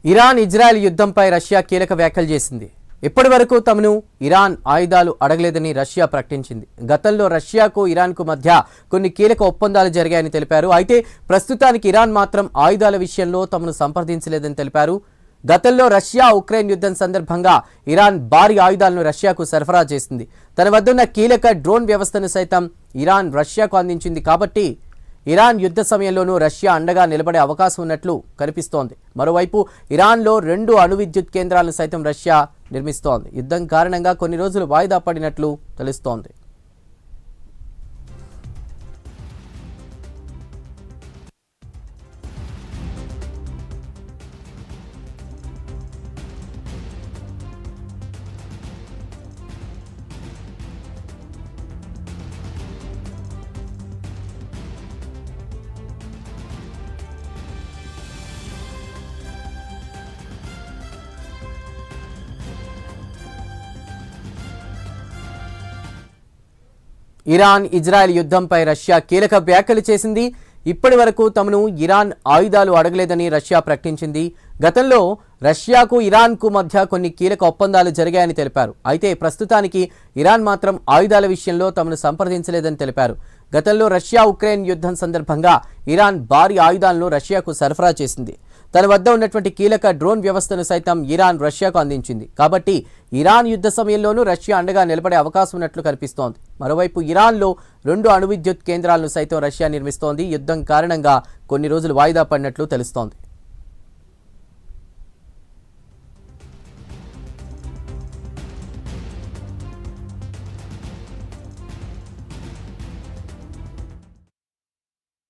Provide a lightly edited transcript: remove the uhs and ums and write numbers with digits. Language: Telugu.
ఇరాన్ ఇజ్రాయెల్ యుద్ధంపై రష్యా కీలక వ్యాఖ్యలు చేసింది. ఇప్పటివరకు తమను ఇరాన్ ఆయుధాలు అడగలేదని రష్యా ప్రకటించింది. గతంలో రష్యాకు ఇరాన్కు మధ్య కొన్ని కీలక ఒప్పందాలు జరిగాయని తెలిపారు. అయితే ప్రస్తుతానికి ఇరాన్ మాత్రం ఆయుధాల విషయంలో తమను సంప్రదించలేదని తెలిపారు. గతంలో రష్యా ఉక్రెయిన్ యుద్ధం సందర్భంగా ఇరాన్ భారీ ఆయుధాలను రష్యాకు సరఫరా చేసింది. తన వద్ద ఉన్న కీలక డ్రోన్ వ్యవస్థను సైతం ఇరాన్ రష్యాకు అందించింది. కాబట్టి ఇరాన్ యుద్ధ సమయంలోనూ రష్యా అండగా నిలబడే అవకాశం ఉన్నట్లు కనిపిస్తోంది. మరోవైపు ఇరాన్లో 2 అణు విద్యుత్ కేంద్రాలను సైతం రష్యా నిర్మిస్తోంది. యుద్ధం కారణంగా కొన్ని రోజులు వాయిదా పడినట్లు తెలుస్తోంది. ఇరాన్ ఇజ్రాయెల్ యుద్ధంపై రష్యా కీలక వ్యాఖ్యలు చేసింది. ఇప్పటి వరకు తమను ఇరాన్ ఆయుధాలు అడగలేదని రష్యా ప్రకటించింది. గతంలో రష్యాకు ఇరాన్కు మధ్య కొన్ని కీలక ఒప్పందాలు జరిగాయని తెలిపారు. అయితే ప్రస్తుతానికి ఇరాన్ మాత్రం ఆయుధాల విషయంలో తమను సంప్రదించలేదని తెలిపారు. గతంలో రష్యా ఉక్రెయిన్ యుద్ధం సందర్భంగా ఇరాన్ భారీ ఆయుధాలను రష్యాకు సరఫరా చేసింది. తన వద్ద ఉన్నటువంటి కీలక డ్రోన్ వ్యవస్థను సైతం ఇరాన్ రష్యాకు అందించింది. కాబట్టి ఇరాన్ యుద్ధ సమయంలోనూ రష్యా అండగా నిలబడే అవకాశం ఉన్నట్లు కనిపిస్తోంది. మరోవైపు ఇరాన్లో 2 అణు విద్యుత్ కేంద్రాలను సైతం రష్యా నిర్మిస్తోంది. యుద్ధం కారణంగా కొన్ని రోజులు వాయిదా పడినట్లు తెలుస్తోంది.